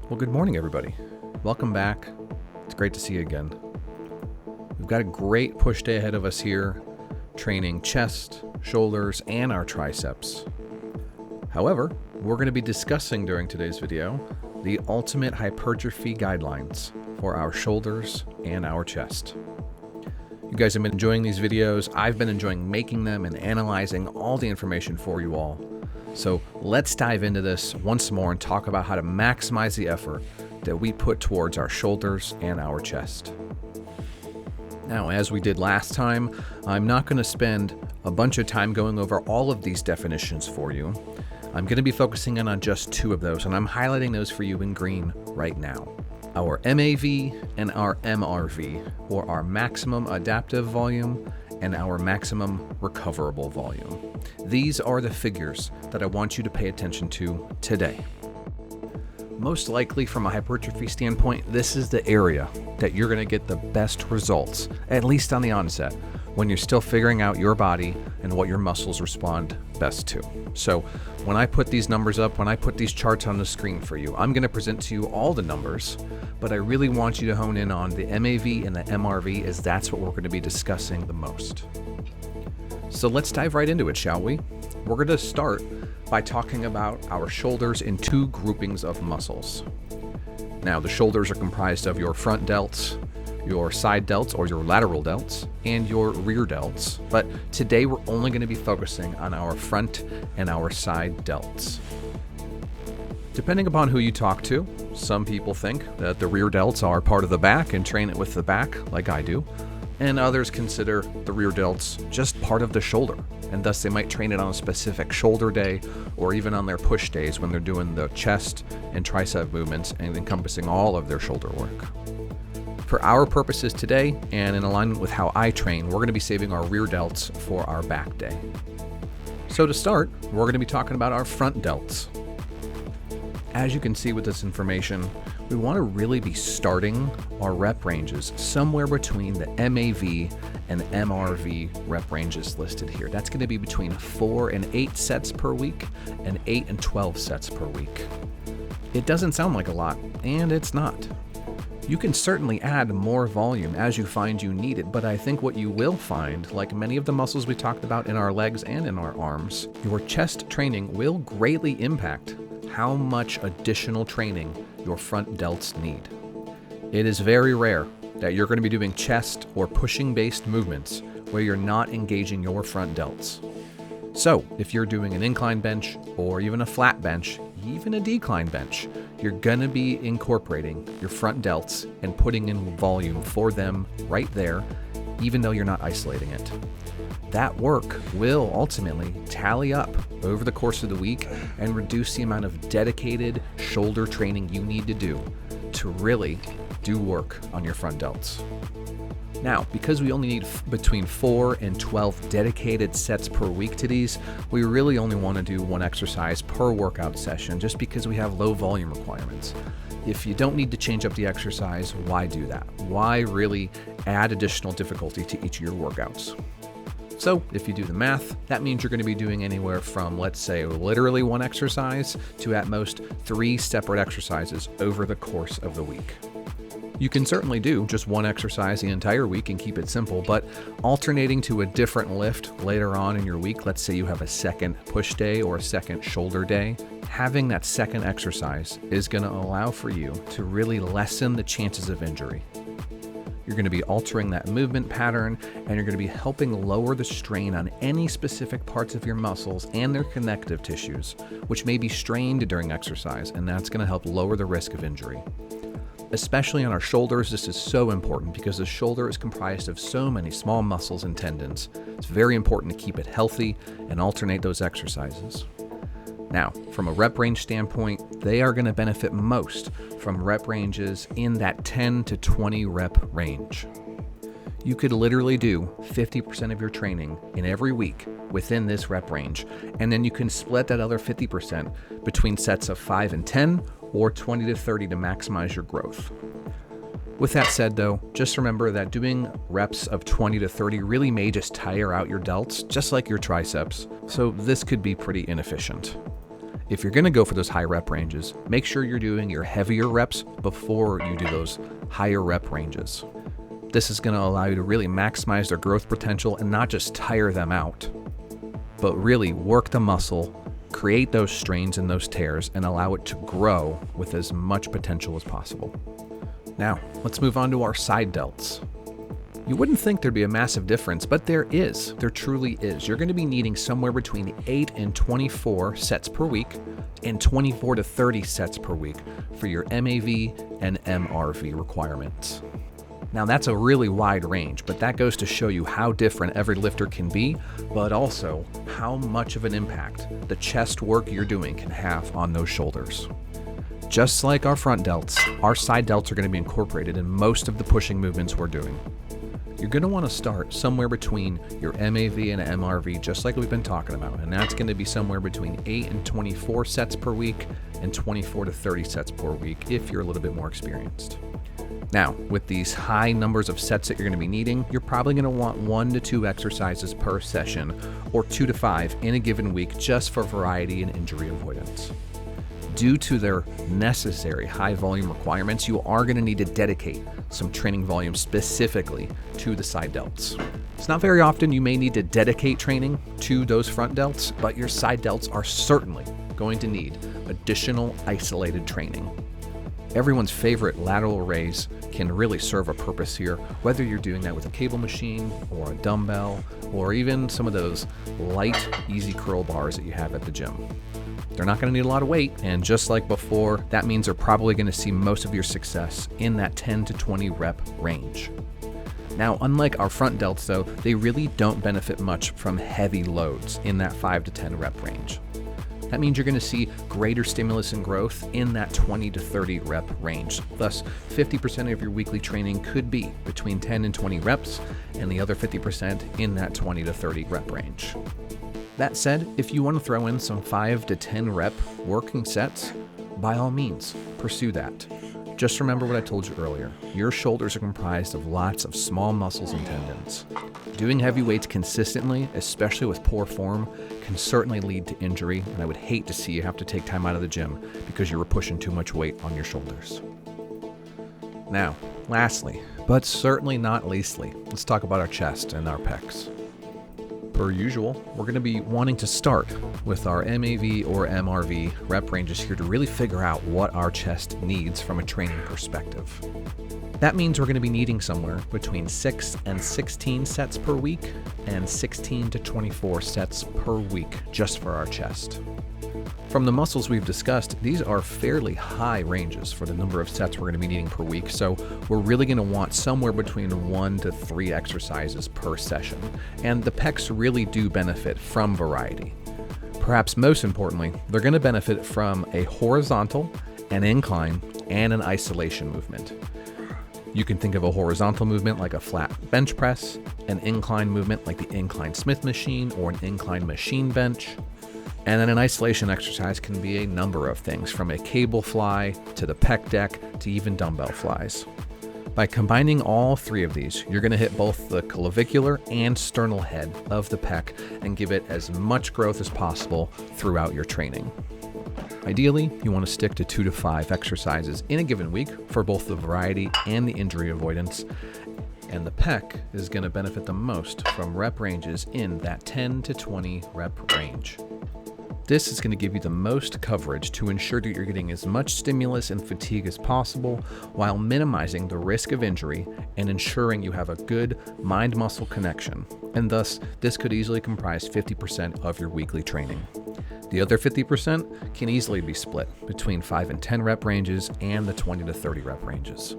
Well, good morning, everybody. Welcome back. It's great to see you again. We've got a great push day ahead of us here, training chest, shoulders, and our triceps. However, we're going to be discussing during today's video the ultimate hypertrophy guidelines for our shoulders and our chest. You guys have been enjoying these videos. I've been enjoying making them and analyzing all the information for you all. So let's dive into this once more and talk about how to maximize the effort that we put towards our shoulders and our chest. Now, as we did last time, I'm not going to spend a bunch of time going over all of these definitions for you. I'm going to be focusing in on just two of those, and I'm highlighting those for you in green right now. Our MAV and our MRV, or our maximum adaptive volume and our maximum recoverable volume. These are the figures that I want you to pay attention to today. Most likely from a hypertrophy standpoint, this is the area that you're going to get the best results, at least on the onset, when you're still figuring out your body and what your muscles respond best to. So when I put these numbers up, when I put these charts on the screen for you, I'm going to present to you all the numbers, but I really want you to hone in on the MAV and the MRV, as that's what we're going to be discussing the most. So let's dive right into it, shall we? We're going to start by talking about our shoulders in two groupings of muscles. Now, the shoulders are comprised of your front delts, your side delts or your lateral delts, and your rear delts. But today we're only going to be focusing on our front and our side delts. Depending upon who you talk to, some people think that the rear delts are part of the back and train it with the back, like I do, and others consider the rear delts just part of the shoulder, and thus they might train it on a specific shoulder day or even on their push days when they're doing the chest and tricep movements and encompassing all of their shoulder work. For our purposes today, and in alignment with how I train, we're going to be saving our rear delts for our back day. So to start, we're going to be talking about our front delts. As you can see with this information, we want to really be starting our rep ranges somewhere between the MAV and MRV rep ranges listed here. That's going to be between 4 and 8 sets per week and 8 and 12 sets per week. It doesn't sound like a lot, and it's not. You can certainly add more volume as you find you need it, but I think what you will find, like many of the muscles we talked about in our legs and in our arms, your chest training will greatly impact how much additional training your front delts need. It is very rare that you're going to be doing chest or pushing-based movements where you're not engaging your front delts. So if you're doing an incline bench or even a flat bench, even a decline bench, you're going to be incorporating your front delts and putting in volume for them right there, even though you're not isolating it. That work will ultimately tally up over the course of the week and reduce the amount of dedicated shoulder training you need to do to really do work on your front delts. Now, because we only need between 4 and 12 dedicated sets per week to these, we really only want to do one exercise per workout session just because we have low volume requirements. If you don't need to change up the exercise, why do that? Why really add additional difficulty to each of your workouts? So if you do the math, that means you're going to be doing anywhere from, let's say, literally one exercise to at most 3 separate exercises over the course of the week. You can certainly do just one exercise the entire week and keep it simple, but alternating to a different lift later on in your week, let's say you have a second push day or a second shoulder day, having that second exercise is going to allow for you to really lessen the chances of injury. You're going to be altering that movement pattern, and you're going to be helping lower the strain on any specific parts of your muscles and their connective tissues, which may be strained during exercise, and that's going to help lower the risk of injury. Especially on our shoulders, this is so important because the shoulder is comprised of so many small muscles and tendons. It's very important to keep it healthy and alternate those exercises. Now, from a rep range standpoint, they are going to benefit most from rep ranges in that 10 to 20 rep range. You could literally do 50% of your training in every week within this rep range, and then you can split that other 50% between sets of 5 and 10 or 20 to 30 to maximize your growth. With that said though, just remember that doing reps of 20 to 30 really may just tire out your delts, just like your triceps, so this could be pretty inefficient. If you're going to go for those high rep ranges, make sure you're doing your heavier reps before you do those higher rep ranges. This is going to allow you to really maximize their growth potential and not just tire them out, but really work the muscle, create those strains and those tears, and allow it to grow with as much potential as possible. Now, let's move on to our side delts. You wouldn't think there'd be a massive difference, but there is. There truly is. You're going to be needing somewhere between 8 and 24 sets per week and 24 to 30 sets per week for your MAV and MRV requirements. Now that's a really wide range, but that goes to show you how different every lifter can be, but also how much of an impact the chest work you're doing can have on those shoulders. Just like our front delts, our side delts are going to be incorporated in most of the pushing movements we're doing. You're going to want to start somewhere between your MAV and MRV, just like we've been talking about, and that's going to be somewhere between 8 and 24 sets per week and 24 to 30 sets per week if you're a little bit more experienced. Now, with these high numbers of sets that you're going to be needing, you're probably going to want 1 to 2 exercises per session, or 2 to 5 in a given week, just for variety and injury avoidance. Due to their necessary high volume requirements, you are going to need to dedicate some training volume specifically to the side delts. It's not very often you may need to dedicate training to those front delts, but your side delts are certainly going to need additional isolated training. Everyone's favorite lateral raise can really serve a purpose here, whether you're doing that with a cable machine or a dumbbell, or even some of those light, easy curl bars that you have at the gym. They're not going to need a lot of weight, and just like before, that means they're probably going to see most of your success in that 10 to 20 rep range. Now, unlike our front delts though, they really don't benefit much from heavy loads in that 5 to 10 rep range. That means you're going to see greater stimulus and growth in that 20 to 30 rep range. Thus, 50% of your weekly training could be between 10 and 20 reps, and the other 50% in that 20 to 30 rep range. That said, if you want to throw in some 5 to 10 rep working sets, by all means, pursue that. Just remember what I told you earlier. Your shoulders are comprised of lots of small muscles and tendons. Doing heavy weights consistently, especially with poor form, can certainly lead to injury, and I would hate to see you have to take time out of the gym because you were pushing too much weight on your shoulders. Now, lastly, but certainly not leastly, let's talk about our chest and our pecs. Per usual, we're going to be wanting to start with our MAV or MRV rep ranges here to really figure out what our chest needs from a training perspective. That means we're going to be needing somewhere between 6 and 16 sets per week and 16 to 24 sets per week just for our chest. From the muscles we've discussed, these are fairly high ranges for the number of sets we're going to be needing per week, so we're really going to want somewhere between 1 to 3 exercises per session, and the pecs really do benefit from variety. Perhaps most importantly, they're going to benefit from a horizontal, an incline, and an isolation movement. You can think of a horizontal movement like a flat bench press, an incline movement like the incline Smith machine or an incline machine bench. And then an isolation exercise can be a number of things, from a cable fly to the pec deck to even dumbbell flies. By combining all 3 of these, you're going to hit both the clavicular and sternal head of the pec and give it as much growth as possible throughout your training. Ideally, you want to stick to 2 to 5 exercises in a given week for both the variety and the injury avoidance. And the pec is going to benefit the most from rep ranges in that 10 to 20 rep range. This is going to give you the most coverage to ensure that you're getting as much stimulus and fatigue as possible while minimizing the risk of injury and ensuring you have a good mind-muscle connection. And thus, this could easily comprise 50% of your weekly training. The other 50% can easily be split between 5 and 10 rep ranges and the 20 to 30 rep ranges.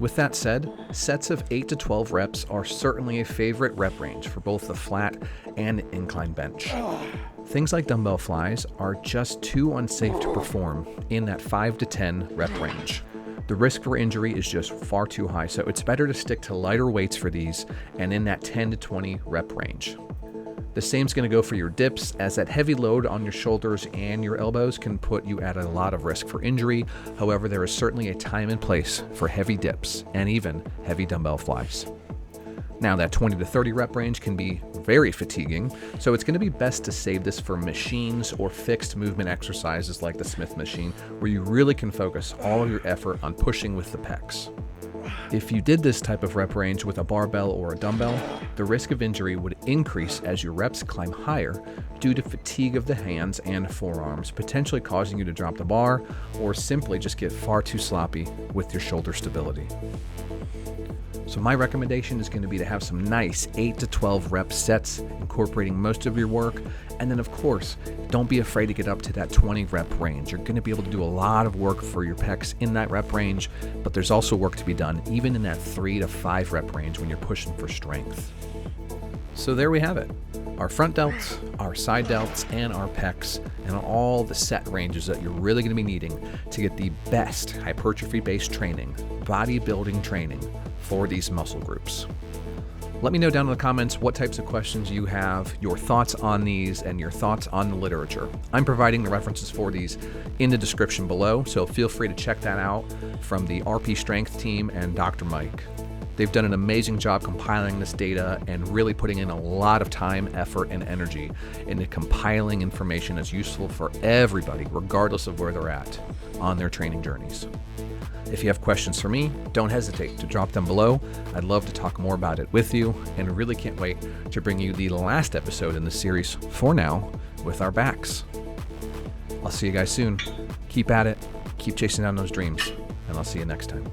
With that said, sets of 8 to 12 reps are certainly a favorite rep range for both the flat and incline bench. Things like dumbbell flies are just too unsafe to perform in that 5 to 10 rep range. The risk for injury is just far too high, so it's better to stick to lighter weights for these and in that 10 to 20 rep range. The same is going to go for your dips, as that heavy load on your shoulders and your elbows can put you at a lot of risk for injury. However, there is certainly a time and place for heavy dips and even heavy dumbbell flies. Now that 20 to 30 rep range can be very fatiguing, so it's going to be best to save this for machines or fixed movement exercises like the Smith machine, where you really can focus all of your effort on pushing with the pecs. If you did this type of rep range with a barbell or a dumbbell, the risk of injury would increase as your reps climb higher due to fatigue of the hands and forearms, potentially causing you to drop the bar or simply just get far too sloppy with your shoulder stability. So my recommendation is going to be to have some nice 8 to 12 rep sets, incorporating most of your work. And then of course, don't be afraid to get up to that 20 rep range. You're going to be able to do a lot of work for your pecs in that rep range, but there's also work to be done even in that 3 to 5 rep range when you're pushing for strength. So there we have it. Our front delts, our side delts, and our pecs, and all the set ranges that you're really going to be needing to get the best hypertrophy-based training, bodybuilding training for these muscle groups. Let me know down in the comments what types of questions you have, your thoughts on these, and your thoughts on the literature. I'm providing the references for these in the description below, so feel free to check that out from the RP Strength team and Dr. Mike. They've done an amazing job compiling this data and really putting in a lot of time, effort, and energy into compiling information that's useful for everybody, regardless of where they're at on their training journeys. If you have questions for me, don't hesitate to drop them below. I'd love to talk more about it with you, and really can't wait to bring you the last episode in the series for now with our backs. I'll see you guys soon. Keep at it, keep chasing down those dreams, and I'll see you next time.